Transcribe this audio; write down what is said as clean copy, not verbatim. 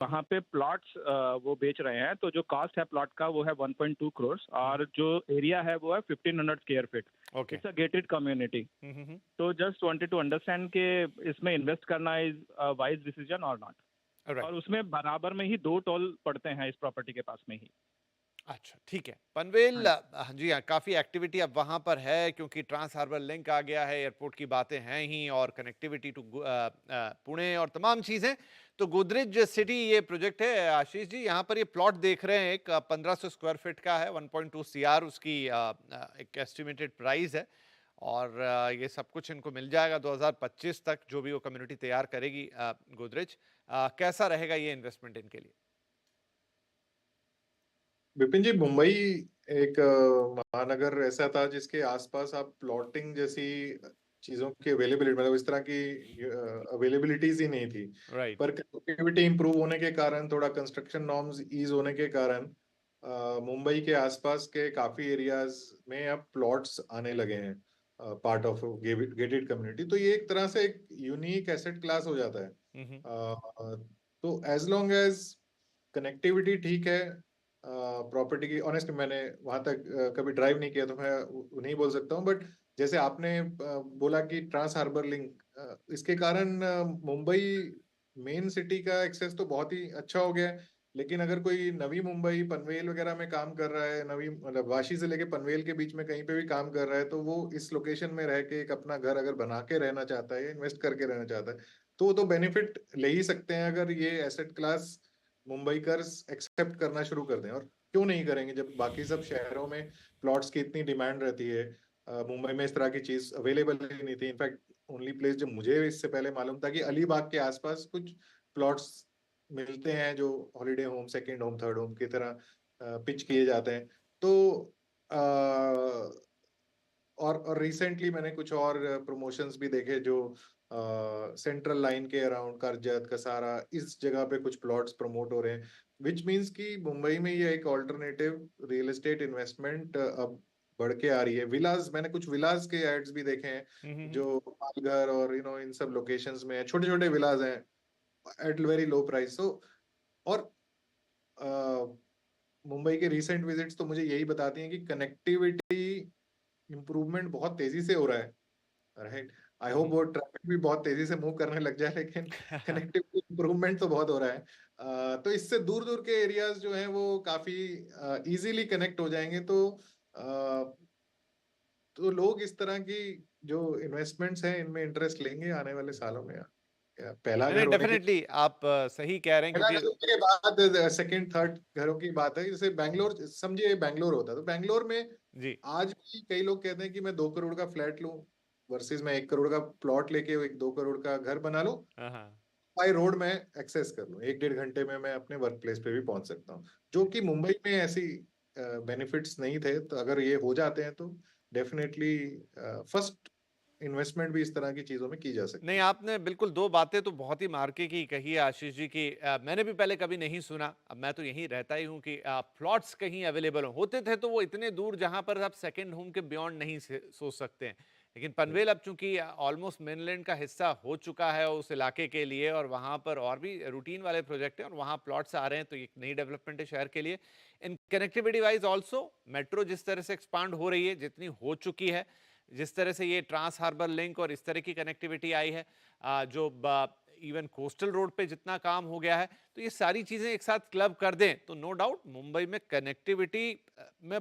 वहाँ पे प्लॉट्स वो बेच रहे हैं, तो जो कॉस्ट है प्लॉट का वो है 1.2 करोड़ और जो एरिया है वो है 1500 square feet. Okay. It's a gated community. तो जस्ट वांटेड टू अंडरस्टैंड कि इसमें इन्वेस्ट करना इज वाइज डिसीजन और नॉट। राइट। और उसमें बराबर में ही 2 टोल पड़ते हैं इस प्रॉपर्टी के पास में ही। अच्छा, ठीक है। पनवेल, हाँ जी। हाँ जी, हाँ, काफ़ी एक्टिविटी अब वहाँ पर है क्योंकि ट्रांस हार्बर लिंक आ गया है, एयरपोर्ट की बातें हैं ही और कनेक्टिविटी टू पुणे और तमाम चीज़ें। तो गोदरेज सिटी ये प्रोजेक्ट है आशीष जी, यहाँ पर ये प्लॉट देख रहे हैं, एक 1500 स्क्वायर फीट का है, 1.2 सीआर उसकी एक एस्टिमेटेड प्राइस है और ये सब कुछ इनको मिल जाएगा 2025 तक, जो भी वो कम्युनिटी तैयार करेगी गोदरेज। कैसा रहेगा ये इन्वेस्टमेंट इनके लिए? विपिन जी, मुंबई एक महानगर ऐसा था जिसके आसपास आप प्लॉटिंग जैसी चीजों की अवेलेबिलिटी, मतलब इस तरह की अवेलेबिलिटीज ही नहीं थी। राइट। पर कनेक्टिविटी इंप्रूव होने के कारण, थोड़ा कंस्ट्रक्शन नॉर्म्स ईज होने के कारण मुंबई के आसपास के काफी एरियाज में अब प्लॉट्स आने लगे हैं, पार्ट ऑफ गेटेड कम्युनिटी। तो ये एक तरह से एक यूनिक एसेट क्लास हो जाता है। तो एज लॉन्ग एज कनेक्टिविटी ठीक है, प्रॉपर्टी की, ऑनेस्ट मैंने वहां तक कभी ड्राइव नहीं किया तो मैं नहीं बोल सकता हूँ। बट जैसे आपने बोला कि ट्रांस हार्बर लिंक, इसके कारण मुंबई मेन सिटी का एक्सेस तो बहुत ही अच्छा हो गया है। लेकिन अगर कोई नवी मुंबई पनवेल वगैरह में काम कर रहा है, नवी मतलब वाशी से लेके पनवेल के बीच में कहीं पे भी काम कर रहा है, तो वो इस लोकेशन में रह के एक अपना घर अगर बना के रहना चाहता है या इन्वेस्ट करके रहना चाहता है, तो वो तो बेनिफिट ले ही सकते हैं अगर ये एसेट क्लास मुंबईकर्स एक्सेप्ट करना शुरू कर दें। और क्यों नहीं करेंगे जब बाकी सब शहरों में प्लॉट्स की इतनी डिमांड रहती है। मुंबई में इस तरह की चीज अवेलेबल ही नहीं थी। इनफैक्ट ओनली प्लेस जो मुझे इससे पहले मालूम था कि अलीबाग के आसपास कुछ प्लॉट्स मिलते हैं जो holiday home, second home, third home की तरह पिच किए जाते हैं। तो और रिसेंटली मैंने कुछ और प्रमोशंस भी देखे जो सेंट्रल लाइन के अराउंड करजत कसारा इस जगह पे कुछ प्लॉट्स प्रमोट हो रहे हैं, विच मींस कि मुंबई में ये एक ऑल्टरनेटिव रियल एस्टेट इन्वेस्टमेंट अब बढ़ के आ रही है। विलास, मैंने कुछ विलास के एड्स भी देखे हैं जो पालघर और इन सब लोकेशंस में छोटे छोटे विलास हैं एट वेरी लो प्राइस। सो और मुंबई के रिसेंट विजिट्स तो मुझे यही बताती हैं कि कनेक्टिविटी इम्प्रूवमेंट बहुत तेजी से हो रहा है। राइट। आई होप वो ट्रैफिक भी बहुत तेजी से मूव करने लग जाए, लेकिन कनेक्टिविटी इम्प्रूवमेंट तो बहुत हो रहा है। तो इससे दूर दूर के एरियाज जो हैं वो काफी इजीली कनेक्ट हो जाएंगे। तो लोग इस तरह की जो इन्वेस्टमेंट्स हैं इनमें इंटरेस्ट लेंगे आने वाले सालों में। या पहला नहीं घर नहीं, होने के डेफिनेटली आप सही कह रहे हैं पहला क्योंकि घर होने के बाद सेकंड थर्ड घरों की बात है। जैसे बैंगलोर, समझिए बैंगलोर होता है तो बैंगलोर में जी। आज भी कई लोग कहते हैं कि मैं 2 करोड़ का फ्लैट लूं वर्सेस मैं 1 करोड़ का प्लॉट लेके एक 2 करोड़ का घर बना लूं, हाँ हाँ। बाई रोड में एक्सेस कर लूं, 1 डेढ़ घंटे में मैं अपने वर्क प्लेस पे भी पहुंच सकता हूं। जो कि मुंबई में ऐसी बेनिफिट्स नहीं थे। तो अगर ये हो जाते हैं तो डेफिनेटली फर्स्ट इन्वेस्टमेंट भी इस तरह की चीजों में की जा नहीं, सकती है। आपने बिल्कुल 2 बातें तो बहुत ही मार्के की कही है आशीष जी की, मैंने भी पहले कभी नहीं सुना। अब मैं तो यहीं रहता ही हूँ कि प्लॉट्स कहीं अवेलेबल होते थे तो वो इतने दूर जहाँ पर आप सेकंड होम के बियॉन्ड नहीं सोच सकते हैं। लेकिन पनवेल अब चूंकि ऑलमोस्ट मेनलैंड का हिस्सा हो चुका है उस इलाके के लिए और वहाँ पर और भी रूटीन वाले प्रोजेक्ट हैं और वहाँ प्लॉट्स आ रहे हैं, तो एक नई डेवलपमेंट है शहर के लिए। इन कनेक्टिविटी वाइज ऑल्सो मेट्रो जिस तरह से एक्सपांड हो रही है, जितनी हो चुकी है, जिस तरह से ये ट्रांस हार्बर लिंक और इस तरह की कनेक्टिविटी आई है, जो इवन कोस्टल रोड पे जितना काम हो गया है, तो ये सारी चीजें एक साथ क्लब कर दें तो नो डाउट मुंबई में कनेक्टिविटी में